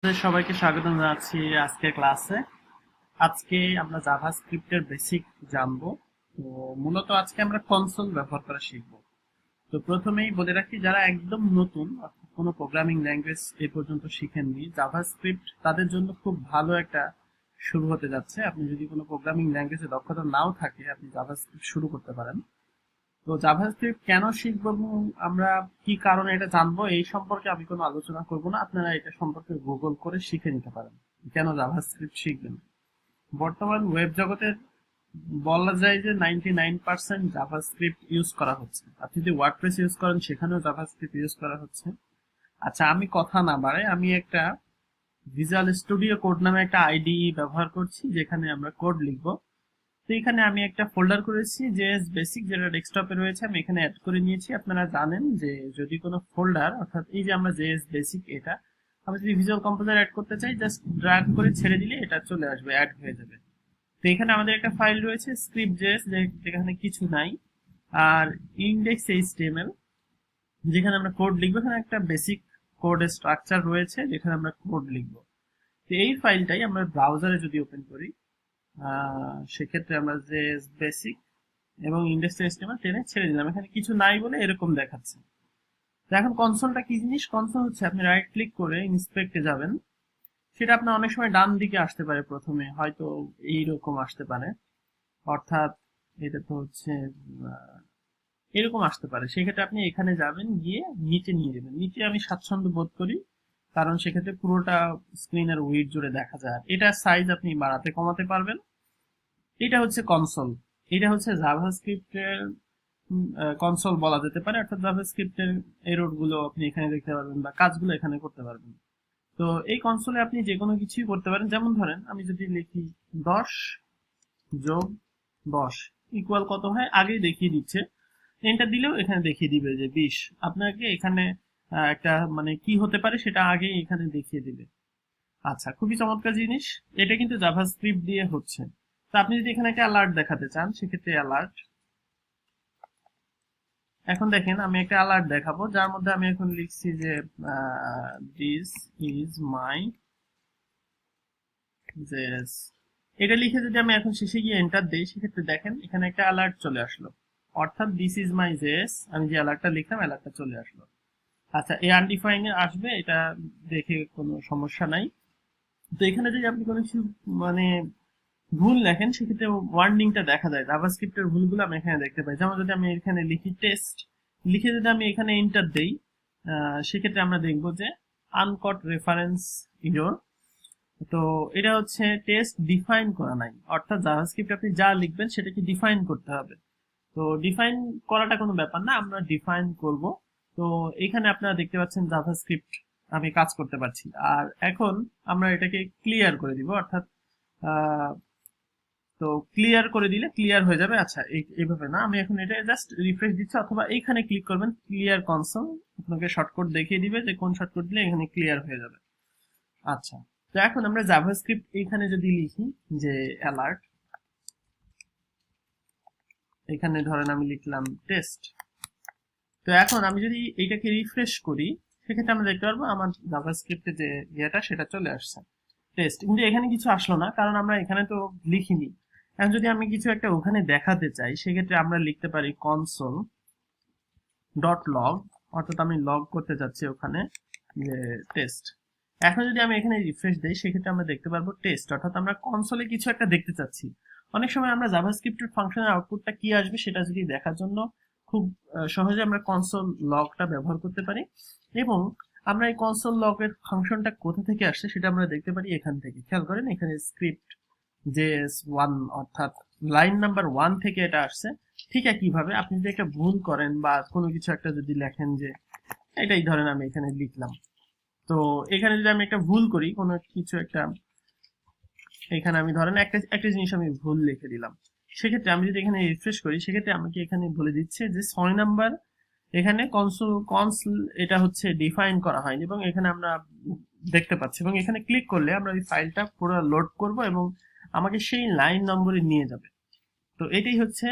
আপনাদের সবাইকে স্বাগতম জানাচ্ছি আজকের ক্লাসে। আজকে আমরা জাভাস্ক্রিপ্টের বেসিক জানবো। তো মূলত আজকে আমরা কনসোল ব্যবহার করা শিখব। তো প্রথমেই বলে রাখি, যারা একদম নতুন অর্থাৎ কোনো প্রোগ্রামিং ল্যাঙ্গুয়েজ এ পর্যন্ত শিখেননি, জাভাস্ক্রিপ্ট তাদের জন্য খুব ভালো একটা শুরু হতে যাচ্ছে। আপনি যদি কোনো প্রোগ্রামিং ল্যাঙ্গুয়েজে দক্ষতা নাও থাকে, আপনি জাভাস্ক্রিপ্ট শুরু করতে পারেন। তো জাভাস্ক্রিপ্ট কেন শিখবো এবং আমরা কি কারণে এটা জানবো, এই সম্পর্কে আমি কোনো আলোচনা করব না। আপনারা এটা সম্পর্কে গুগল করে শিখে নিতে পারেন কেন জাভাস্ক্রিপ্ট শিখবেন। বর্তমান ওয়েব জগতের বলা যায় যে 99% জাভাস্ক্রিপ্ট ইউজ করা হচ্ছে। আপনি যদি ওয়ার্ডপ্রেস ইউজ করেন, সেখানেও জাভাস্ক্রিপ্ট ইউজ করা হচ্ছে। আচ্ছা, আমি কথা না বাড়াই, আমি একটা ভিজুয়াল স্টুডিও কোড নামে একটা আইডিই ব্যবহার করছি, যেখানে আমরা কোড লিখবো। তো এখানে আমি একটা ফোল্ডার করেছি জেএস বেসিক, যেটা ডেস্কটপে রয়েছে, আমি এখানে অ্যাড করে নিয়েছি। আপনারা জানেন যে যদি কোনো ফোল্ডার, অর্থাৎ এই যে আমরা জেএস বেসিক, এটা আমি যদি ভিজুয়াল কম্পোজার অ্যাড করতে চাই, জাস্ট ড্র্যাগ করে ছেড়ে দিলে এটা চলে আসবে, অ্যাড হয়ে যাবে। তো এখানে আমাদের একটা ফাইল রয়েছে স্ক্রিপ্ট জেএস, যেখানে কিছু নাই, আর ইন্ডেক্স এইচটিএমএল, যেখানে আমরা কোড লিখবো। এখানে একটা বেসিক কোডের স্ট্রাকচার রয়েছে যেখানে আমরা কোড লিখবো। তো এই ফাইলটাই আমরা ব্রাউজারে যদি ওপেন করি, সেক্ষেত্রে আমরা যে বেসিক এবং ইন্ডেক্স এইচটিএমএল টেনে ছেড়ে দিলাম। এখানে কিছু নাই বলে এরকম দেখাচ্ছে। তো এখন কনসোলটা কি জিনিস? কনসোল হচ্ছে, আপনি রাইট ক্লিক করে ইন্সপেক্টে যাবেন। সেটা আপনার অনেক সময় ডান দিকে আসতে পারে, প্রথমে হয়তো এইরকম আসতে পারে, অর্থাৎ এটা তো হচ্ছে এরকম আসতে পারে। সেক্ষেত্রে আপনি এখানে যাবেন, গিয়ে নিচে নিয়ে যাবেন। নিচে আমি স্বাচ্ছন্দ্য বোধ করি, কারণ সেক্ষেত্রে পুরোটা স্ক্রিনের উইডথ জুড়ে দেখা যায়। এটা সাইজ আপনি বাড়াতে কমাতে পারবেন। এটা হচ্ছে কনসোল। এটা হচ্ছে জাভাস্ক্রিপ্টের কনসোল বলা যেতে পারে, অর্থাৎ জাভাস্ক্রিপ্টের এরর গুলো আপনি এখানে দেখতে পারবেন বা কাজগুলো এখানে করতে পারবেন। তো এই কনসোলে আপনি যে কোনো কিছুই করতে পারেন। যেমন ধরেন আমি যদি লিখি 10 যোগ 10 ইকুয়াল কত হয়, আগেই দেখিয়ে দিচ্ছে। এন্টার দিলেও এখানে দেখিয়ে দিবে যে 20। আপনাকে এখানে একটা মানে কি হতে পারে সেটা আগেই এখানে দেখিয়ে দিবে। আচ্ছা, খুবই চমৎকার জিনিস। এটা কিন্তু জাভাস্ক্রিপ্ট দিয়ে হচ্ছে। তো আপনি যদি এখানে একটা অ্যালার্ট দেখাতে চান, সেক্ষেত্রে অ্যালার্ট। এখন দেখেন, আমি একটা অ্যালার্ট দেখাবো, যার মধ্যে আমি এখন লিখছি যে দিস ইজ মাই জেএস। এটা লিখে যদি আমি এখন শেষে গিয়ে এন্টার দিই, সেক্ষেত্রে দেখেন এখানে একটা অ্যালার্ট চলে আসলো, অর্থাৎ দিস ইজ মাই জেএস। আমি যে অ্যালার্টটা লিখলাম, অ্যালার্টটা চলে আসলো। আচ্ছা, এই আনডিফাইন এ আসবে, এটা দেখে কোনো সমস্যা নাই। তো এখানে যদি আপনি কোনো কিছু মানে ভুল লেখেন, সেক্ষেত্রে ওয়ার্নিংটা দেখা যায়। জাভাস্ক্রিপ্টের ভুলগুলো আমি এখানে দেখতে পাই। যেমন যদি আমি এখানে লিখি টেস্ট, লিখে যদি আমি এখানে এন্টার দেই, সেক্ষেত্রে আমরা দেখব যে আনকট রেফারেন্স ইরর। তো এটা হচ্ছে টেস্ট ডিফাইন করা নাই, অর্থাৎ জাভাস্ক্রিপ্ট আপনি যা লিখবেন সেটাকে ডিফাইন করতে হবে। তো ডিফাইন করাটা কোনো ব্যাপার না, আমরা ডিফাইন করব। তো এখানে আপনারা দেখতে পাচ্ছেন জাভাস্ক্রিপ্ট আমি কাজ করতে পারছি। আর এখন আমরা এটাকে ক্লিয়ার করে দিব, অর্থাৎ তো ক্লিয়ার করে দিলে ক্লিয়ার হয়ে যাবে। আচ্ছা, এইভাবে না, আমি এখন এটা জাস্ট রিফ্রেশ দিচ্ছি, অথবা এইখানে ক্লিক করবেন ক্লিয়ার কনসোল, আপনাকে শর্টকাট দেখিয়ে দিবে যে কোন শর্টকাট দিলে এখানে ক্লিয়ার হয়ে যাবে। আচ্ছা, তো এখন আমরা জাভাস্ক্রিপ্ট এখানে যদি লিখি যে অ্যালার্ট, এখানে ধরেন আমি লিখলাম টেস্ট। তো এখন আমি যদি এইটাকে রিফ্রেশ করি, সেক্ষেত্রে আমরা দেখতে পারবো আমার জাভাস্ক্রিপ্টে যে ইয়েটা সেটা চলে আসছে টেস্ট, কিন্তু এখানে কিছু আসলো না, কারণ আমরা এখানে তো লিখিনি। এখন যদি আমি কিছু একটা ওখানে দেখাতে চাই, সেক্ষেত্রে আমরা লিখতে পারি কনসোল ডট লগ, অর্থাৎ আমি লগ করতে চাচ্ছি ওখানে যে টেস্ট। এখন যদি আমি এখানে রিফ্রেশ দেই, সেক্ষেত্রে আমরা দেখতে পারবো টেস্ট, অর্থাৎ আমরা কনসোলে কিছু একটা দেখতে চাচ্ছি। অনেক সময় আমরা জাভাস্ক্রিপ্টের ফাংশনের আউটপুটটা কি আসবে সেটা যদি দেখার জন্য খুব সহজে আমরা কনসোল লগটা ব্যবহার করতে পারি, এবং আমরা এই কনসোল লগের ফাংশনটা কোথা থেকে আসছে সেটা আমরা দেখতে পারি এখান থেকে। খেয়াল করেন, এখানে স্ক্রিপ্ট জেএস 1, অর্থাৎ লাইন নাম্বার 1 থেকে এটা আসছে। ঠিক একইভাবে আপনি যদি একটা ভুল করেন বা কোনো কিছু একটা যদি লেখেন, যে এটাই ধরেন আমি এখানে লিখলাম, তো এখানে যদি আমি একটা ভুল করি, কোনো কিছু একটা, এখানে আমি ধরেন একটা জিনিস আমি ভুল লিখে দিলাম, সেক্ষেত্রে আমি যদি এখানে রিফ্রেশ করি, সেক্ষেত্রে আমাকে এখানে বলে দিচ্ছে যে 6 নাম্বার এখানে কনসোল এটা হচ্ছে ডিফাইন করা হয়নি, এবং এখানে আমরা দেখতে পাচ্ছি, এবং এখানে ক্লিক করলে আমরা এই ফাইলটা পুরো লোড করব এবং আমাকে সেই লাইন নম্বরে নিয়ে যাবে। তো এটাই হচ্ছে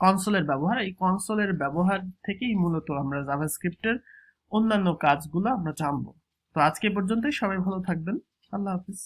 কনসোলের ব্যবহার। এই কনসোলের ব্যবহার থেকেই মূলত আমরা জাভাস্ক্রিপ্টের অন্যান্য কাজগুলো আমরা জানবো। তো আজকে পর্যন্তই, সবাই ভালো থাকবেন। আল্লাহ হাফিজ।